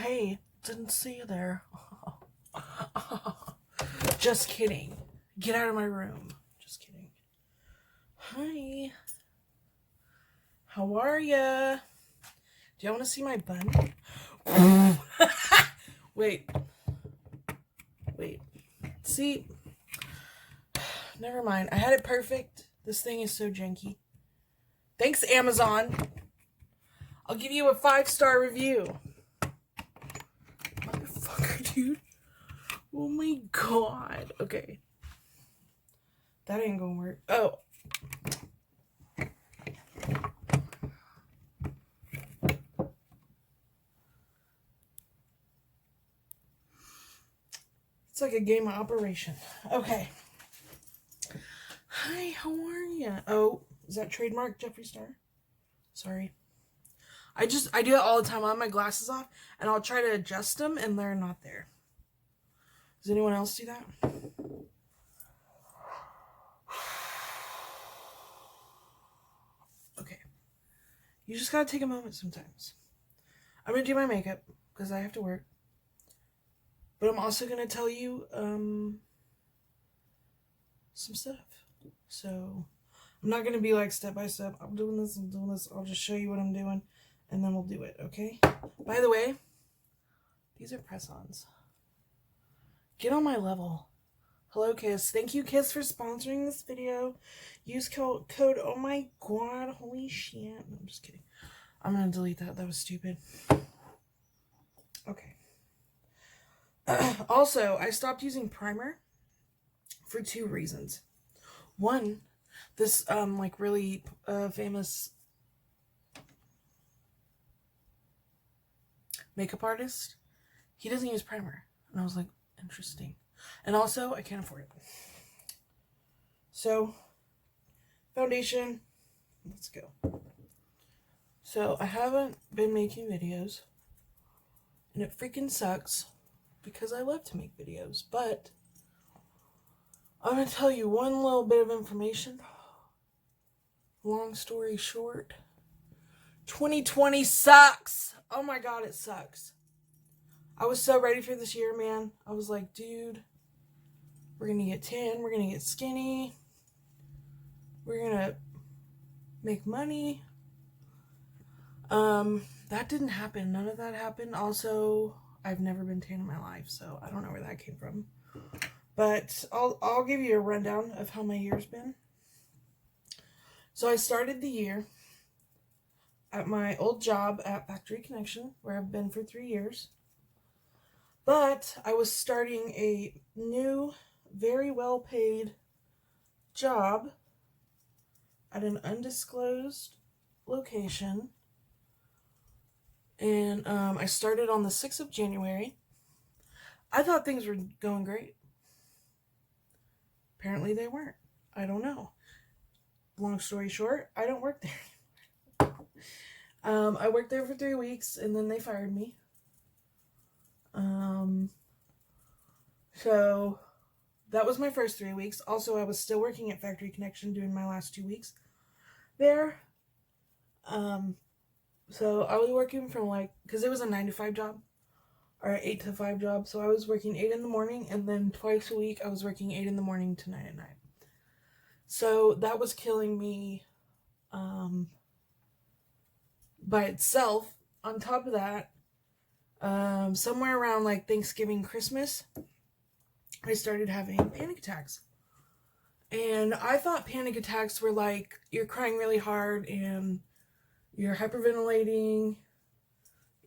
hey, didn't see you there. Just kidding. Get out of my room. Just kidding. Hi. How are ya? Do y'all want to see my bun? Wait. See? Never mind. I had it perfect. This thing is so janky. Thanks, Amazon. I'll give you a 5-star review. Motherfucker, dude. Oh my god. Okay. That ain't gonna work. Oh. It's like a game of Operation. Okay. Hi, how are you? Oh, is that trademark Jeffree Star? Sorry. I do it all the time. I have my glasses off and I'll try to adjust them and they're not there. Does anyone else do that? Okay. You just gotta take a moment sometimes. I'm gonna do my makeup because I have to work. But I'm also gonna tell you some stuff. So I'm not gonna be like step by step. I'm doing this. I'll just show you what I'm doing and then we'll do it, okay? By the way, these are press-ons. Get on my level. Hello, Kiss. Thank you, Kiss, for sponsoring this video. Use code oh my god, holy shit. No, I'm just kidding. I'm gonna delete that. That was stupid. Okay. Also, I stopped using primer for 2 reasons. One, this like really famous makeup artist, he doesn't use primer. And I was like, interesting. And also, I can't afford it. So, foundation, let's go. So, I haven't been making videos, and it freaking sucks because I love to make videos, but I'm going to tell you one little bit of information. Long story short, 2020 sucks. Oh my god, it sucks. I was so ready for this year, man. I was like, dude, we're going to get tan, we're going to get skinny, we're going to make money. That didn't happen. None of that happened. Also, I've never been tan in my life, so I don't know where that came from. But I'll give you a rundown of how my year's been. So I started the year at my old job at Factory Connection, where I've been for 3 years. But I was starting a new, very well-paid job at an undisclosed location. And I started on the 6th of January. I thought things were going great. Apparently they weren't. I don't know. Long story short, I don't work there. I worked there for 3 weeks and then they fired me. So that was my first 3 weeks. Also, I was still working at Factory Connection doing my last 2 weeks there. So I was working from because it was a 9 to 5 job or 8 to 5 job. So I was working 8 in the morning and then twice a week I was working 8 in the morning to 9 at night. So that was killing me by itself. On top of that, somewhere around Thanksgiving, Christmas, I started having panic attacks. And I thought panic attacks were like you're crying really hard and you're hyperventilating,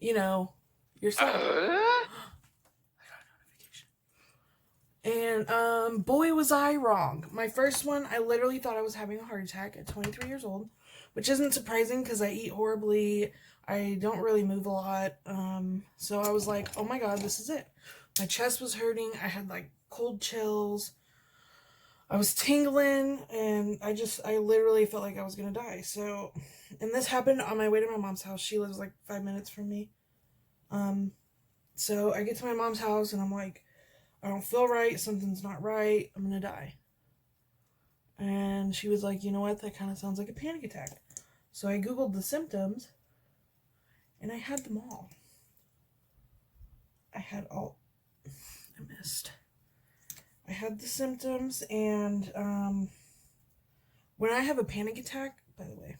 you're sad. I got a notification. And boy was I wrong. My first one, I literally thought I was having a heart attack at 23 years old, which isn't surprising because I eat horribly. I don't really move a lot. So I was like, oh my god, this is it. My chest was hurting. I had cold chills. I was tingling and I literally felt like I was gonna die. So, and this happened on my way to my mom's house. She lives 5 minutes from me. So I get to my mom's house and I'm like, I don't feel right. Something's not right. I'm gonna die. And she was like, you know what? That kind of sounds like a panic attack. So I Googled the symptoms and I had them all. I had the symptoms, and when I have a panic attack, by the way,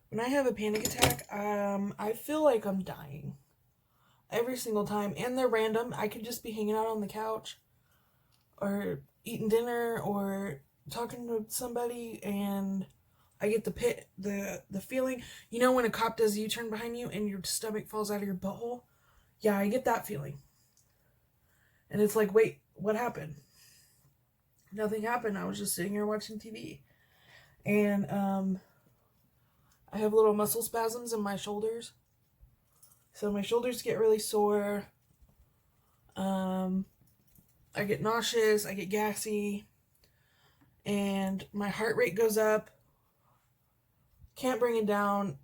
when I have a panic attack, I feel like I'm dying every single time, and they're random. I could just be hanging out on the couch or eating dinner or talking to somebody, and I get the feeling, you know, when a cop does a U-turn behind you and your stomach falls out of your butthole. Yeah, I get that feeling, and it's like, wait, what happened? Nothing happened. I was just sitting here watching TV, and I have little muscle spasms in my shoulders, so my shoulders get really sore. I get nauseous, I get gassy, and my heart rate goes up. Can't bring it down.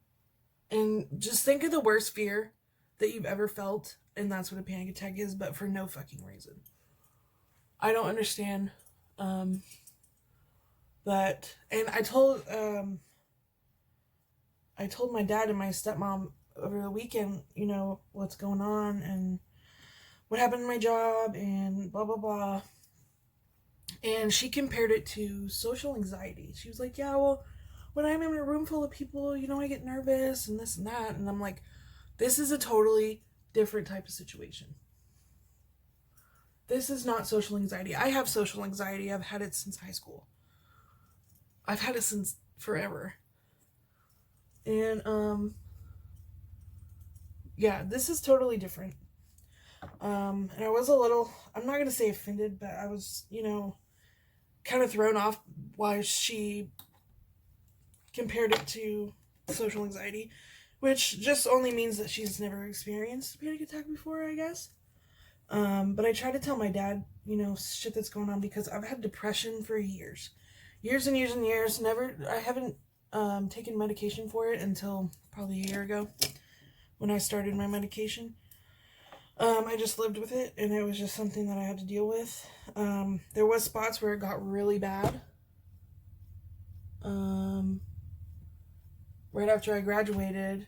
And just think of the worst fear that you've ever felt, and that's what a panic attack is, but for no fucking reason. I don't understand. But, and I told my dad and my stepmom over the weekend, you know, what's going on and what happened to my job and blah, blah, blah. And she compared it to social anxiety. She was like, yeah, well, when I'm in a room full of people, you know, I get nervous and this and that. And I'm like, this is a totally different type of situation. This is not social anxiety. I have social anxiety. I've had it since high school. I've had it since forever. And, yeah, this is totally different. And I was a little, I'm not going to say offended, but I was, you know, kind of thrown off why she compared it to social anxiety, which just only means that she's never experienced a panic attack before, I guess. But I try to tell my dad, you know, shit that's going on, because I've had depression for years and years and years. I haven't taken medication for it until probably a year ago when I started my medication. I just lived with it, and it was just something that I had to deal with. There was spots where it got really bad. Right after I graduated,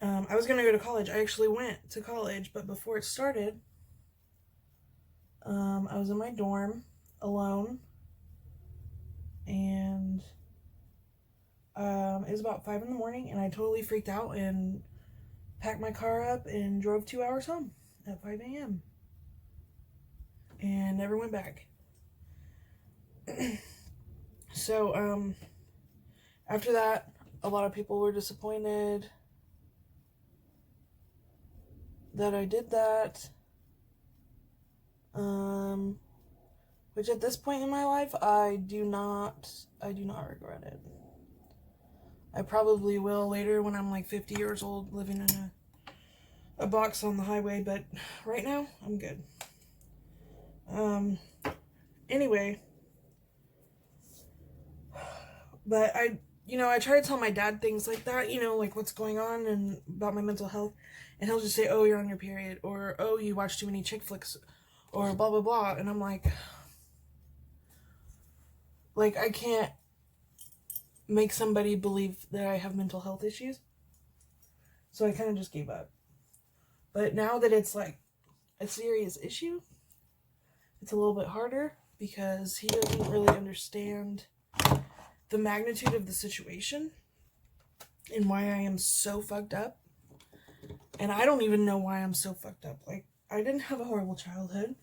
I was going to go to college. I actually went to college, but before it started, I was in my dorm alone, and it was about 5 in the morning, and I totally freaked out and packed my car up and drove 2 hours home at 5 a.m. and never went back. So, after that, a lot of people were disappointed that I did that. Which at this point in my life, I do not regret it. I probably will later when I'm like 50 years old, living in a box on the highway, but right now, I'm good. Anyway, but I try to tell my dad things like that, you know, like what's going on and about my mental health, and he'll just say, oh, you're on your period, or oh, you watch too many chick flicks, or blah, blah, blah, and I'm like, I can't make somebody believe that I have mental health issues, so I kind of just gave up. But now that it's like a serious issue, it's a little bit harder, because he doesn't really understand the magnitude of the situation and why I am so fucked up. And I don't even know why I'm so fucked up. Like, I didn't have a horrible childhood.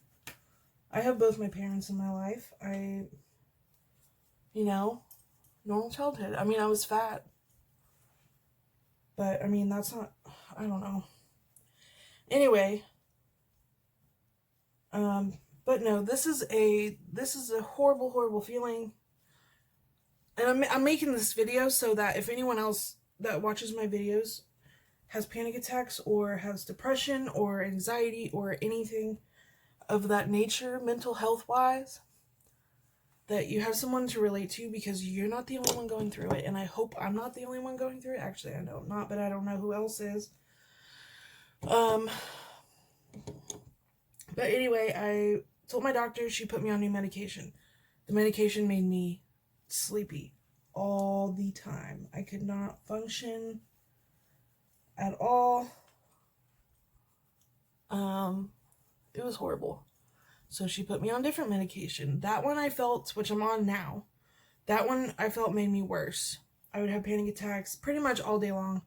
I have both my parents in my life. Normal childhood. I mean, I was fat. But, I mean, that's not, I don't know. Anyway, but no, this is a horrible, horrible feeling. And I'm making this video so that if anyone else that watches my videos has panic attacks or has depression or anxiety or anything of that nature, mental health wise, that you have someone to relate to, because you're not the only one going through it. And I hope I'm not the only one going through it. Actually, I know I'm not, but I don't know who else is. But anyway, I told my doctor, she put me on new medication. The medication made me sleepy all the time. I could not function at all. It was horrible. So she put me on different medication. That one I felt, which I'm on now, that one I felt made me worse. I would have panic attacks pretty much all day long.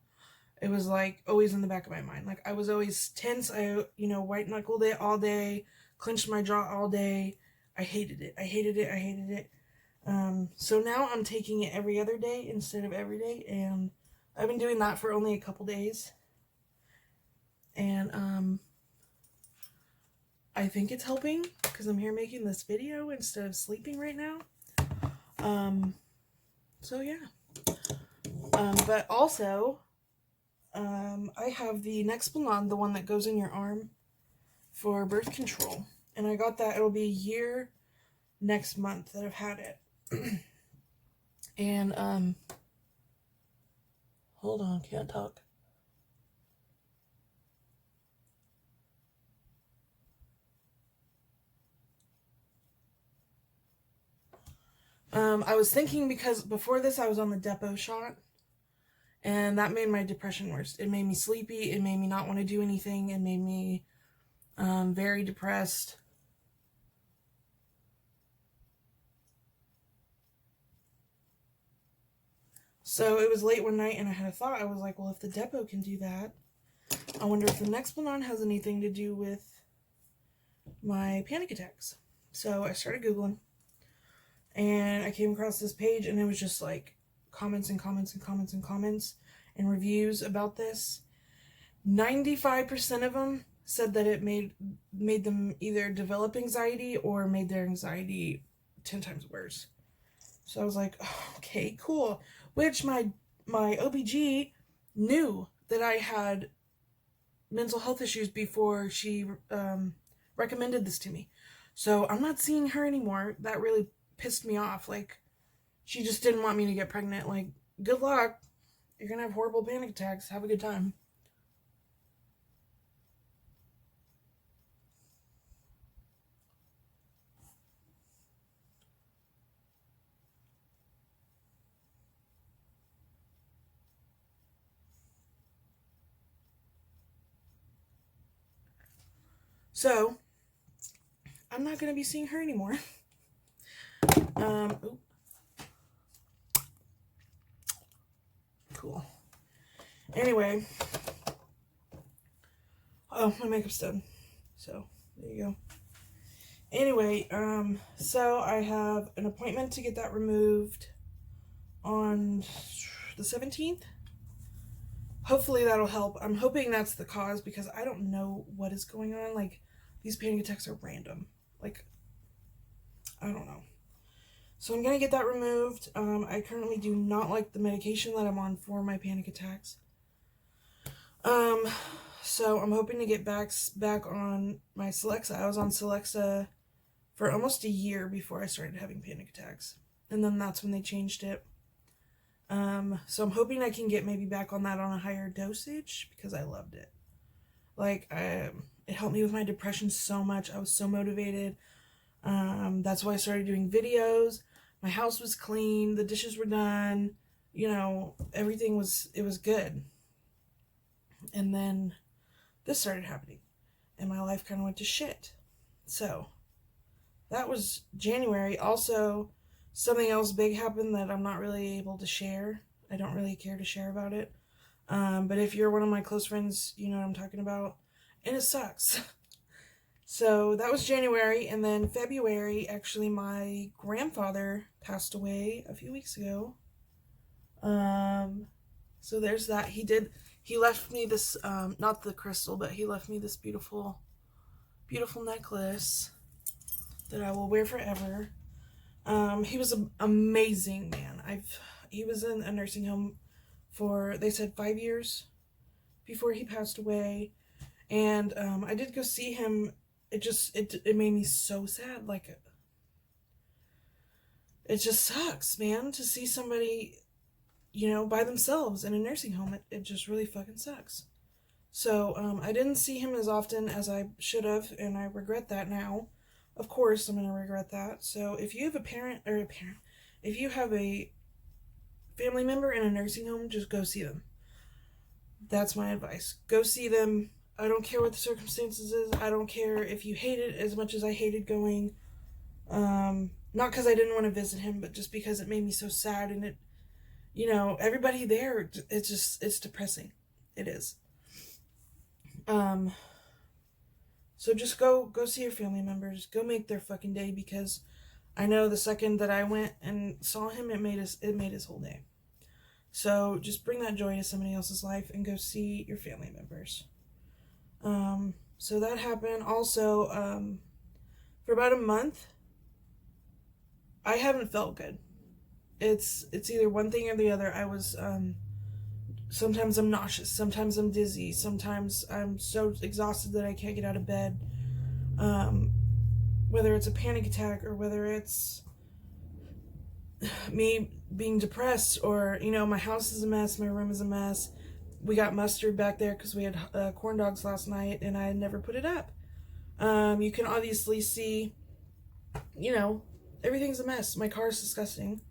It was like always in the back of my mind. Like I was always tense. White knuckled it all day, clenched my jaw all day. I hated it. I hated it. I hated it. So now I'm taking it every other day instead of every day, and I've been doing that for only a couple days. And I think it's helping because I'm here making this video instead of sleeping right now. So yeah. But also, I have the Nexplanon, the one that goes in your arm for birth control. And I got that, it'll be a year next month that I've had it. And, hold on, can't talk. I was thinking because before this I was on the Depo shot, and that made my depression worse. It made me sleepy, it made me not want to do anything, it made me very depressed. So it was late one night and I had a thought. I was like, well, if the Depo can do that, I wonder if the Nexplanon has anything to do with my panic attacks. So I started Googling, and I came across this page, and it was just like comments and comments and comments and comments and reviews about this. 95% of them said that it made them either develop anxiety or made their anxiety 10 times worse. So I was like, oh, okay, cool. Which my OBG knew that I had mental health issues before she recommended this to me. So I'm not seeing her anymore. That really pissed me off. Like, she just didn't want me to get pregnant. Like, good luck. You're gonna have horrible panic attacks. Have a good time. So, I'm not going to be seeing her anymore. Cool. Anyway. Oh, my makeup's done. So, there you go. Anyway, so I have an appointment to get that removed on the 17th. Hopefully that'll help. I'm hoping that's the cause because I don't know what is going on. Like, these panic attacks are random. Like, I don't know. So I'm going to get that removed. I currently do not like the medication that I'm on for my panic attacks. So I'm hoping to get back on my Celexa. I was on Celexa for almost a year before I started having panic attacks. And then that's when they changed it. So I'm hoping I can get maybe back on that on a higher dosage because I loved it. Like, it helped me with my depression so much. I was so motivated. That's why I started doing videos. My house was clean. The dishes were done. You know, everything was good. And then this started happening. And my life kind of went to shit. So, that was January. Also, something else big happened that I'm not really able to share. I don't really care to share about it. But if you're one of my close friends, you know what I'm talking about. And it sucks. So that was January. And then February, actually, my grandfather passed away a few weeks ago. So there's that. He left me this, not the crystal, but he left me this beautiful, beautiful necklace that I will wear forever. He was an amazing man. He was in a nursing home for, they said, 5 years before he passed away. And I did go see him. It made me so sad. Like, it just sucks, man, to see somebody, you know, by themselves in a nursing home. It just really fucking sucks. So I didn't see him as often as I should have, and I regret that now. Of course, I'm going to regret that. So if you have if you have a family member in a nursing home, just go see them. That's my advice. Go see them. I don't care what the circumstances is. I don't care if you hate it as much as I hated going. Not because I didn't want to visit him, but just because it made me so sad, and it, everybody there, it's depressing. It is. So just go see your family members. Go make their fucking day, because I know the second that I went and saw him, it made his whole day. So just bring that joy to somebody else's life and go see your family members. So that happened. Also, for about a month, I haven't felt good. It's either one thing or the other. I was, sometimes I'm nauseous, sometimes I'm dizzy, sometimes I'm so exhausted that I can't get out of bed. Whether it's a panic attack or whether it's me being depressed, or, my house is a mess, my room is a mess. We got mustard back there because we had corn dogs last night and I had never put it up. You can obviously see, everything's a mess. My car is disgusting.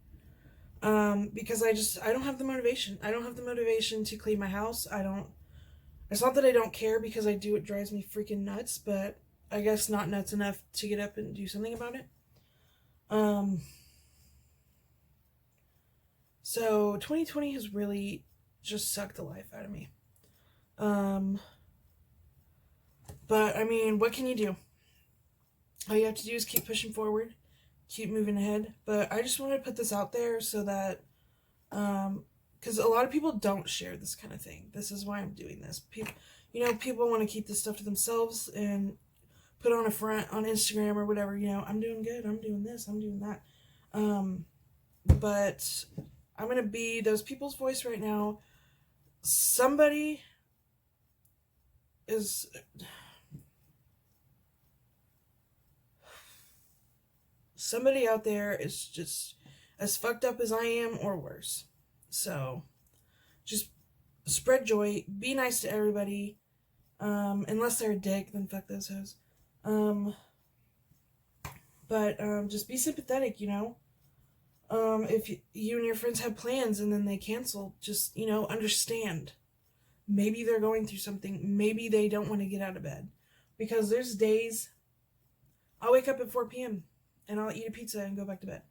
Because I don't have the motivation. I don't have the motivation to clean my house. It's not that I don't care, because I do. It drives me freaking nuts, but I guess not nuts enough to get up and do something about it. So 2020 has really just sucked the life out of me. But I mean, what can you do? All you have to do is keep pushing forward, keep moving ahead. But I just wanted to put this out there so that, because a lot of people don't share this kind of thing. This is why I'm doing this. People want to keep this stuff to themselves and put on a front on Instagram or whatever. I'm doing good, I'm doing this, I'm doing that. But I'm going to be those people's voice right now. Somebody out there is just as fucked up as I am, or worse. So just spread joy, be nice to everybody. Unless they're a dick, then fuck those hoes. But just be sympathetic, if you and your friends have plans and then they cancel, just, understand. Maybe they're going through something. Maybe they don't want to get out of bed. Because there's days I'll wake up at 4 p.m. and I'll eat a pizza and go back to bed.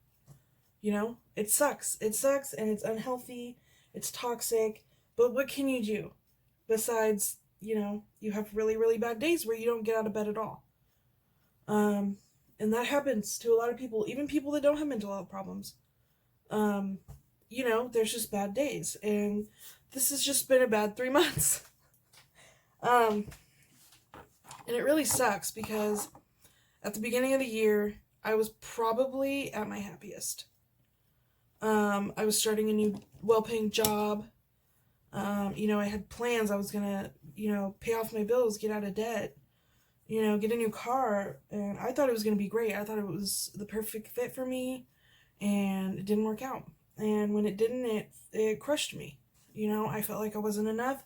It sucks. It sucks, and it's unhealthy. It's toxic. But what can you do? Besides, you have really, really bad days where you don't get out of bed at all. And that happens to a lot of people, even people that don't have mental health problems. There's just bad days. And this has just been a bad 3 months. And it really sucks, because at the beginning of the year, I was probably at my happiest. I was starting a new well-paying job. I had plans. I was gonna, pay off my bills, get out of debt, get a new car. And I thought it was gonna be great. I thought it was the perfect fit for me, and it didn't work out. And when it didn't, it crushed me. I felt like I wasn't enough.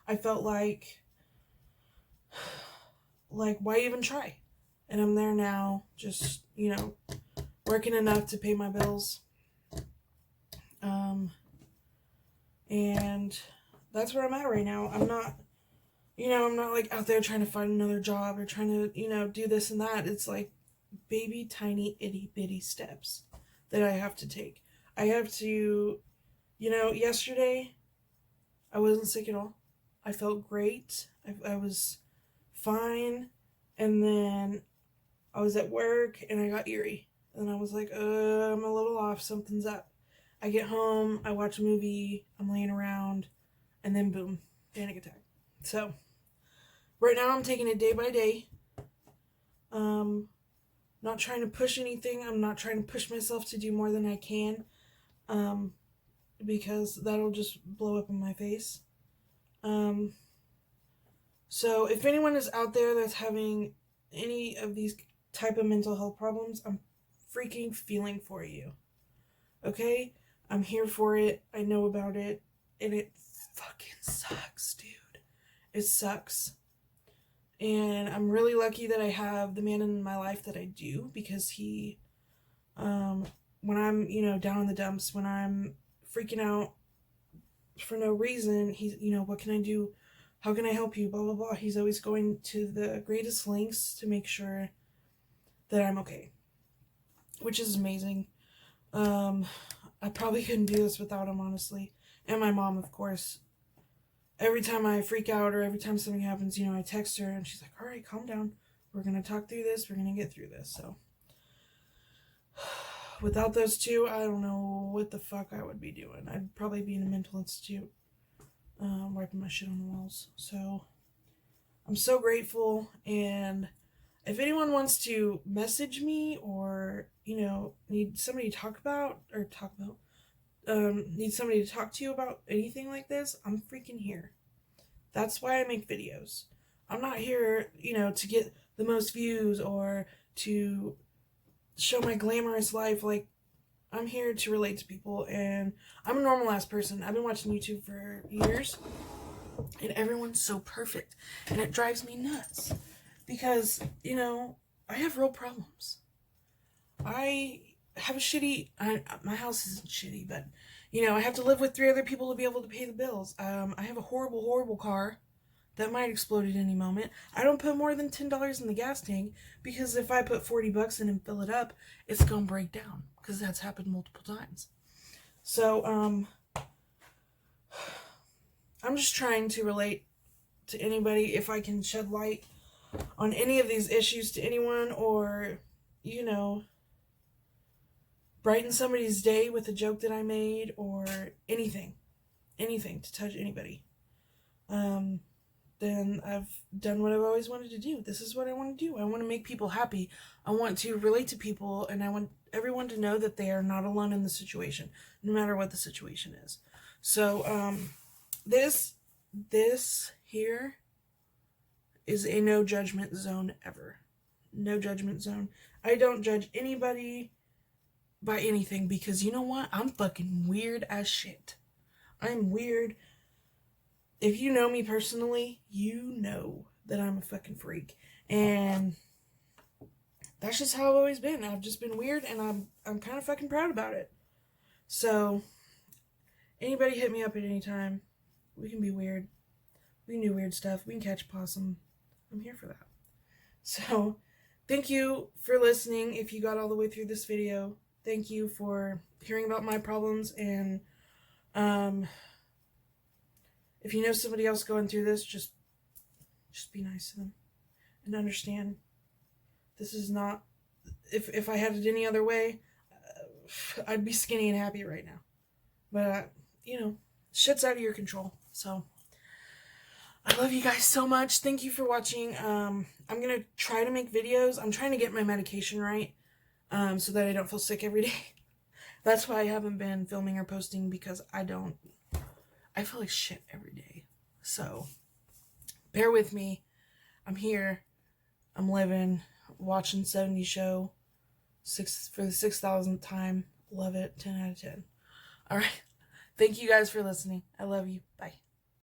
I felt like why even try? And I'm there now, just, working enough to pay my bills. And that's where I'm at right now. I'm not, I'm not out there trying to find another job or trying to, do this and that. It's baby, tiny, itty bitty steps that I have to take. I have to, yesterday I wasn't sick at all. I felt great. I was fine. And then I was at work and I got eerie. And I was like, I'm a little off. Something's up. I get home, I watch a movie, I'm laying around, and then boom, panic attack. So, right now I'm taking it day by day. Not trying to push anything. I'm not trying to push myself to do more than I can. Because that'll just blow up in my face. So if anyone is out there that's having any of these type of mental health problems, I'm freaking feeling for you. Okay? I'm here for it. I know about it. And it fucking sucks, dude. It sucks. And I'm really lucky that I have the man in my life that I do, because he, when I'm, down in the dumps, when I'm freaking out for no reason, he's, what can I do? how can I help you, blah, blah, blah. He's always going to the greatest lengths to make sure that I'm okay, which is amazing. I probably couldn't do this without him, honestly. And my mom, of course. Every time I freak out or every time something happens, I text her and she's like, all right, calm down. We're going to talk through this. We're going to get through this. So without those two, I don't know what the fuck I would be doing. I'd probably be in a mental institute, wiping my shit on the walls. So I'm so grateful. And if anyone wants to message me or, need somebody to need somebody to talk to you about anything like this, I'm freaking here. That's why I make videos. I'm not here, to get the most views or to show my glamorous life. Like, I'm here to relate to people, and I'm a normal ass person. I've been watching YouTube for years, and everyone's so perfect, and it drives me nuts because, I have real problems. I have my house isn't shitty, but, I have to live with 3 other people to be able to pay the bills. I have a horrible, horrible car that might explode at any moment. I don't put more than $10 in the gas tank because if I put $40 in and fill it up, it's gonna break down because that's happened multiple times. So, I'm just trying to relate to anybody. If I can shed light on any of these issues to anyone, or, brighten somebody's day with a joke that I made, or anything to touch anybody, then I've done what I've always wanted to do. This is what I want to do. I want to make people happy. I want to relate to people, and I want everyone to know that they are not alone in the situation, no matter what the situation is. So, this here is a no judgment zone ever. No judgment zone. I don't judge anybody by anything because you know what? I'm fucking weird as shit. I'm weird. If you know me personally, you know that I'm a fucking freak. And that's just how I've always been. I've just been weird, and I'm kind of fucking proud about it. So, anybody hit me up at any time. We can be weird. We can do weird stuff. We can catch a possum. I'm here for that. So, thank you for listening if you got all the way through this video. Thank you for hearing about my problems, and if you know somebody else going through this, just be nice to them and understand. This is not, if I had it any other way, I'd be skinny and happy right now. But, shit's out of your control. So, I love you guys so much. Thank you for watching. I'm going to try to make videos. I'm trying to get my medication right, so that I don't feel sick every day. That's why I haven't been filming or posting, because I feel like shit every day. So, bear with me. I'm here. I'm living, watching 70s Show for the 6,000th time. Love it. 10 out of 10. Alright. Thank you guys for listening. I love you. Bye.